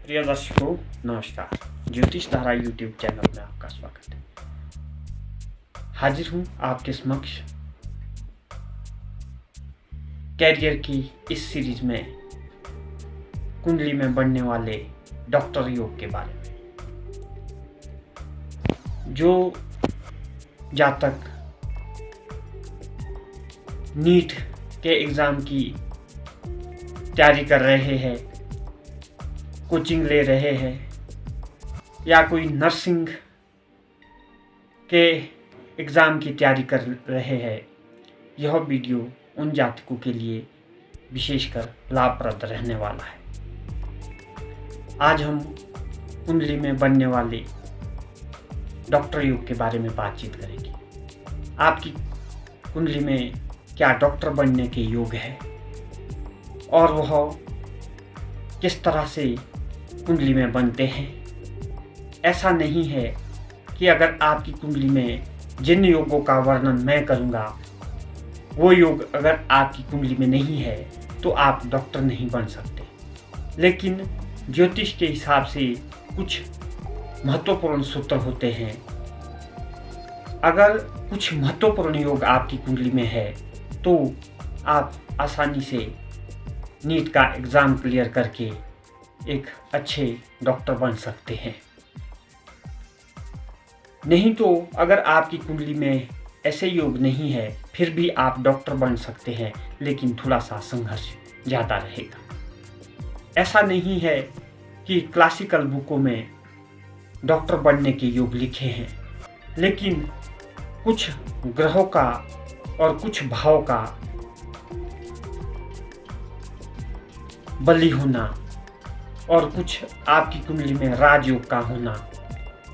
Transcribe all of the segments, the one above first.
प्रिय दर्शकों नमस्कार। ज्योतिष धारा यूट्यूब चैनल में आपका स्वागत है। हाजिर हूँ आपके समक्ष कैरियर की इस सीरीज में कुंडली में बनने वाले डॉक्टर योग के बारे में। जो जातक नीट के एग्ज़ाम की तैयारी कर रहे हैं, कोचिंग ले रहे हैं या कोई नर्सिंग के एग्ज़ाम की तैयारी कर रहे हैं, यह वीडियो उन जातकों के लिए विशेषकर लाभप्रद रहने वाला है। आज हम कुंडली में बनने वाले डॉक्टर योग के बारे में बातचीत करेंगे। आपकी कुंडली में क्या डॉक्टर बनने के योग है और वह किस तरह से कुंडली में बनते हैं। ऐसा नहीं है कि अगर आपकी कुंडली में जिन योगों का वर्णन मैं करूँगा वो योग अगर आपकी कुंडली में नहीं है तो आप डॉक्टर नहीं बन सकते। लेकिन ज्योतिष के हिसाब से कुछ महत्वपूर्ण सूत्र होते हैं। अगर कुछ महत्वपूर्ण योग आपकी कुंडली में है तो आप आसानी से नीट का एग्ज़ाम क्लियर करके एक अच्छे डॉक्टर बन सकते हैं। नहीं तो अगर आपकी कुंडली में ऐसे योग नहीं है फिर भी आप डॉक्टर बन सकते हैं, लेकिन थोड़ा सा संघर्ष ज़्यादा रहेगा। ऐसा नहीं है कि क्लासिकल बुकों में डॉक्टर बनने के योग लिखे हैं, लेकिन कुछ ग्रहों का और कुछ भाव का बली होना और कुछ आपकी कुंडली में राजयोग का होना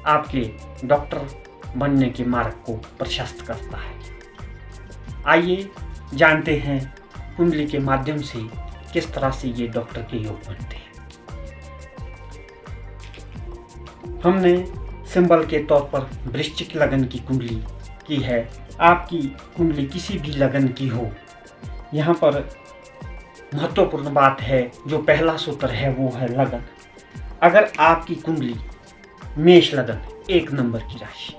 आपके डॉक्टर बनने के मार्ग को प्रशस्त करता है। आइए जानते हैं कुंडली के माध्यम से किस तरह से ये डॉक्टर के योग बनते हैं। हमने सिंबल के तौर पर वृश्चिक लगन की कुंडली की है। आपकी कुंडली किसी भी लगन की हो, यहाँ पर महत्वपूर्ण बात है, जो पहला सूत्र है वो है लगन। अगर आपकी कुंडली मेष लगन 1 नंबर की राशि,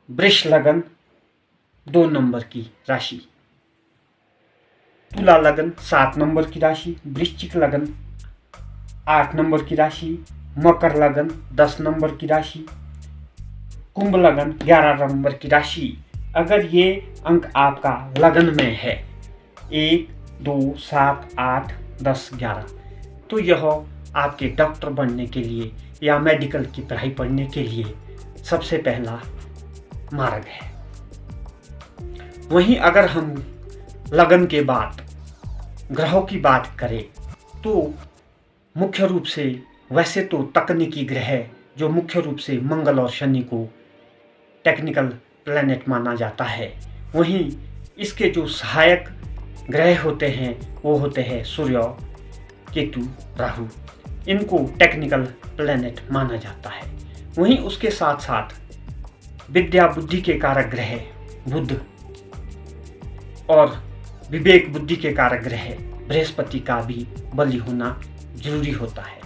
वृष लगन 2 नंबर की राशि, तुला लगन 7 नंबर की राशि, वृश्चिक लगन 8 नंबर की राशि, मकर लगन 10 नंबर की राशि, कुंभ लगन 11 नंबर की राशि। अगर ये अंक आपका लगन में है 1, 2, 7, 8, 10, 11 तो यह आपके डॉक्टर बनने के लिए या मेडिकल की पढ़ाई पढ़ने के लिए सबसे पहला मार्ग है। वहीं अगर हम लगन के बाद ग्रहों की बात करें तो मुख्य रूप से वैसे तो तकनीकी ग्रह जो मुख्य रूप से मंगल और शनि को टेक्निकल प्लैनेट माना जाता है, वहीं इसके जो सहायक ग्रह होते हैं वो होते हैं सूर्य, केतु, राहु। इनको टेक्निकल प्लैनेट माना जाता है। वहीं उसके साथ साथ विद्या बुद्धि के कारक ग्रह बुध और विवेक बुद्धि के कारक ग्रह बृहस्पति का भी बलि होना जरूरी होता है।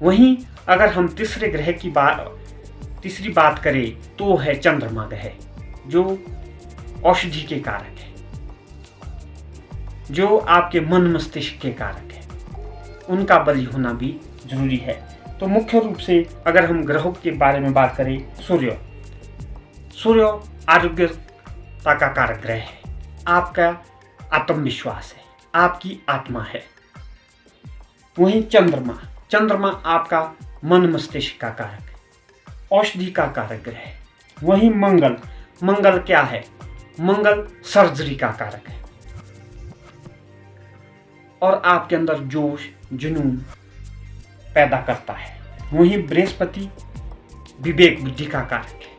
वहीं अगर हम तीसरी बात करें तो है चंद्रमा ग्रह, जो औषधि के कारक है, जो आपके मन मस्तिष्क के कारक है, उनका बलि होना भी जरूरी है। तो मुख्य रूप से अगर हम ग्रहों के बारे में बात करें, सूर्य आरोग्यता का कारक ग्रह है, आपका आत्मविश्वास है, आपकी आत्मा है। वहीं चंद्रमा आपका मन मस्तिष्क का कारक है, औषधि का कारक ग्रह है। वहीं मंगल क्या है? मंगल सर्जरी का कारक है और आपके अंदर जोश जुनून पैदा करता है। वहीं बृहस्पति विवेक बुद्धि का कारक है,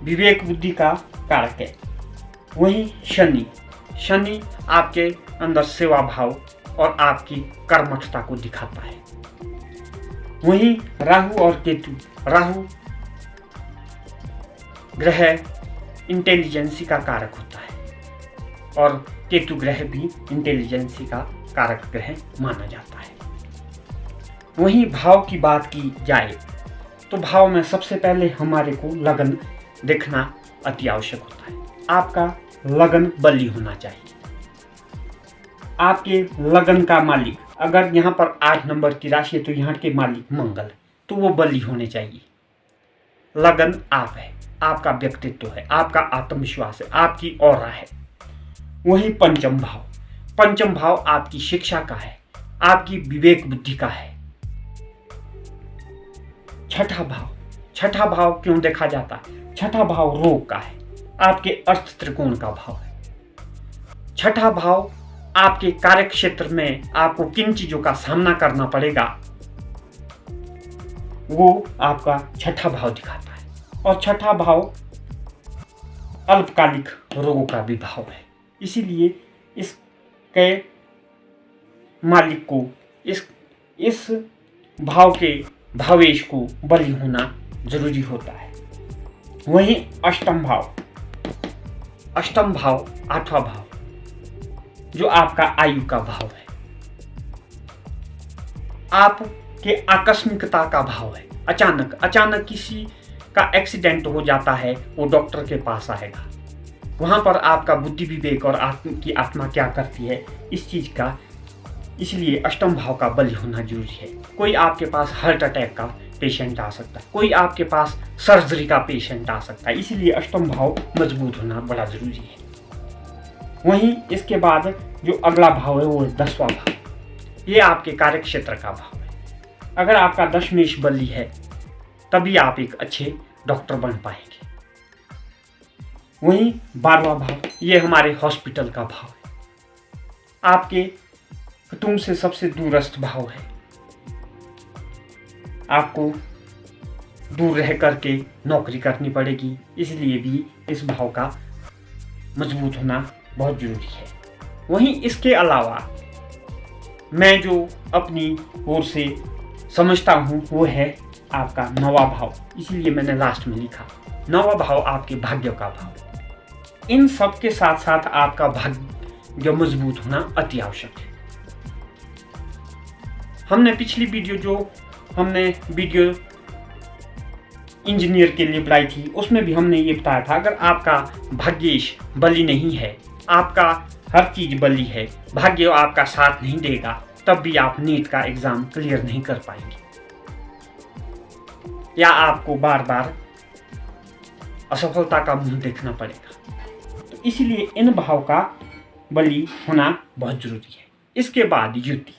विवेक बुद्धि का कारक है। वहीं शनि आपके अंदर सेवा भाव और आपकी कर्मठता को दिखाता है। वहीं राहु और केतु, राहु ग्रह इंटेलिजेंसी का कारक होता है और केतु ग्रह भी इंटेलिजेंसी का कारक ग्रह माना जाता है। वहीं भाव की बात की जाए तो भाव में सबसे पहले हमारे को लगन देखना अति आवश्यक होता है। आपका लगन बली होना चाहिए। आपके लगन का मालिक अगर यहाँ पर 8 नंबर की राशि है तो यहाँ के मालिक मंगल, तो वो बली होने चाहिए। लगन आप है, आपका व्यक्तित्व है, आपका आत्मविश्वास है, आपकी ऑरा है। वही पंचम भाव आपकी शिक्षा का है, आपकी विवेक बुद्धि का है। छठा भाव क्यों देखा जाता है? छठा भाव रोग का है, आपके अर्थ त्रिकोण का भाव है। छठा भाव आपके कार्य क्षेत्र में आपको किन चीजों का सामना करना पड़ेगा, वो आपका छठा भाव दिखाता है। और छठा भाव अल्पकालिक रोगों का भी भाव है, इसीलिए इसके मालिक को इस भाव के भावेश को बली होना जरूरी होता है। वहीं अष्टम भाव 8वां भाव जो आपका आयु का भाव है, आपके आकस्मिकता का भाव है। अचानक किसी का एक्सीडेंट हो जाता है, वो डॉक्टर के पास आएगा। वहां पर आपका बुद्धि विवेक और आत्मा क्या करती है इस चीज का, इसलिए अष्टम भाव का बली होना जरूरी है। कोई आपके पास हार्ट अटैक का पेशेंट आ सकता है, कोई आपके पास सर्जरी का पेशेंट आ सकता है, इसीलिए अष्टम भाव मजबूत होना बड़ा जरूरी है। वहीं इसके बाद जो अगला भाव है वो है 10वां भाव, ये आपके कार्य क्षेत्र का भाव है। अगर आपका दशमेश बली है तभी आप एक अच्छे डॉक्टर बन पाएंगे। वहीं 12वां भाव ये हमारे हॉस्पिटल का भाव है, आपके कुटुंब से सबसे दूरस्थ भाव है। आपको दूर रह करके नौकरी करनी पड़ेगी, इसलिए भी इस भाव का मजबूत होना बहुत जरूरी है। वहीं इसके अलावा मैं जो अपनी ओर से समझता हूँ वो है आपका 9वां भाव, इसीलिए मैंने लास्ट में लिखा 9वां भाव आपके भाग्य का भाव। इन सब के साथ साथ आपका भाग्य मजबूत होना अति आवश्यक है। हमने पिछली वीडियो इंजीनियर के लिए बनाई थी, उसमें भी हमने ये बताया था अगर आपका भाग्येश बली नहीं है, आपका हर चीज बली है, भाग्य आपका साथ नहीं देगा, तब भी आप नीट का एग्जाम क्लियर नहीं कर पाएंगे या आपको बार बार असफलता का मुंह देखना पड़ेगा। तो इसीलिए इन भाव का बली होना बहुत जरूरी है। इसके बाद युति,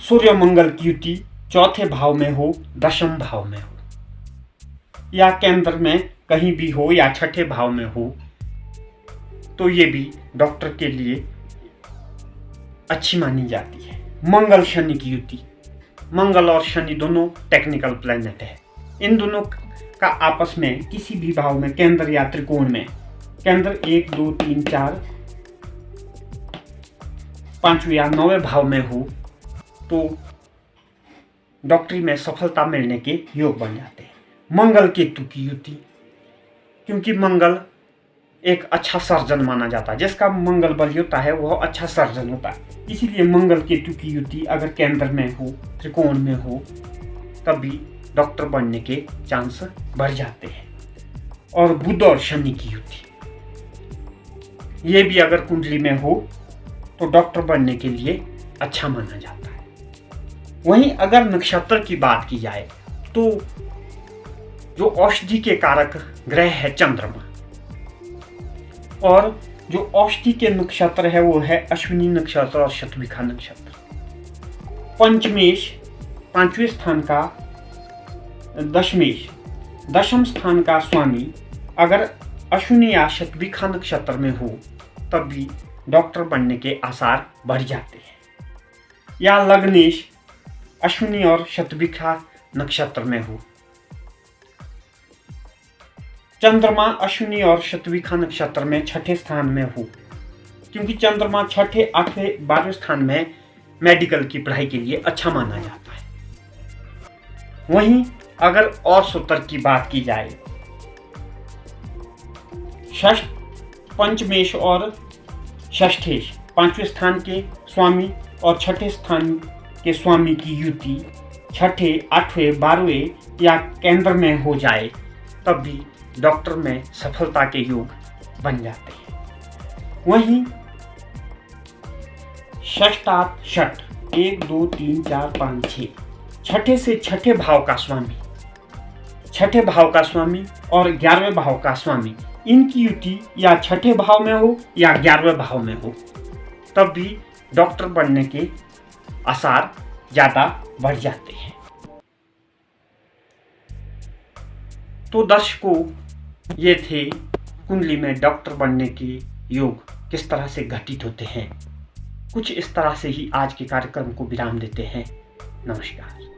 सूर्य मंगल की युति चौथे भाव में हो, 10वें भाव में हो या केंद्र में कहीं भी हो या छठे भाव में हो, तो ये भी डॉक्टर के लिए अच्छी मानी जाती है। मंगल शनि की युति, मंगल और शनि दोनों टेक्निकल प्लैनेट है। इन दोनों का आपस में किसी भी भाव में केंद्र या त्रिकोण में, केंद्र 1 2 3 4 5वें या 9वें भाव में हो तो डॉक्टरी में सफलता मिलने के योग बन जाते हैं। मंगल केतु की युति, क्योंकि मंगल एक अच्छा सर्जन माना जाता है, जिसका मंगल बल होता है वह अच्छा सर्जन होता है, इसीलिए मंगल केतु की युति अगर केंद्र में हो, त्रिकोण में हो, तब भी डॉक्टर बनने के चांस बढ़ जाते हैं। और बुध और शनि की युति, ये भी अगर कुंडली में हो तो डॉक्टर बनने के लिए अच्छा माना जाता है। वहीं अगर नक्षत्र की बात की जाए तो जो औषधि के कारक ग्रह है चंद्रमा, और जो औषधि के नक्षत्र है वो है अश्विनी नक्षत्र और शतभिखा नक्षत्र। पंचमेश 5वें स्थान का दशमेश 10वें स्थान का स्वामी अगर अश्विनी या शतभिखा नक्षत्र में हो तब भी डॉक्टर बनने के आसार बढ़ जाते हैं। या लग्नेश अश्विनी और शतभिखा नक्षत्र में हो, चंद्रमा अश्विनी और शतभिखा नक्षत्र में छठे स्थान में हो, क्योंकि चंद्रमा छठे 8वें 12वें स्थान में मेडिकल की पढ़ाई के लिए अच्छा माना जाता है। वहीं अगर और सूत्र की बात की जाए, षष्ठ पंचमेश और षष्ठेश, 5वें स्थान के स्वामी और 6ठे स्थान के स्वामी की युति 6ठे, 8वें, 12वें या केंद्र में हो जाए तब भी डॉक्टर में सफलता के योग बन जाते हैं। वहीं षष्ठात षट 1 2 3 4 5 6, 6ठे से 6ठे भाव का स्वामी, 6ठे भाव का स्वामी और 11वें भाव का स्वामी, इनकी युति या 6ठे भाव में हो या 11वें भाव में हो तब भी डॉक्टर बनने के आसार ज़्यादा बढ़ जाते हैं। तो दर्शकों, ये थे कुंडली में डॉक्टर बनने के योग किस तरह से घटित होते हैं। कुछ इस तरह से ही आज के कार्यक्रम को विराम देते हैं। नमस्कार।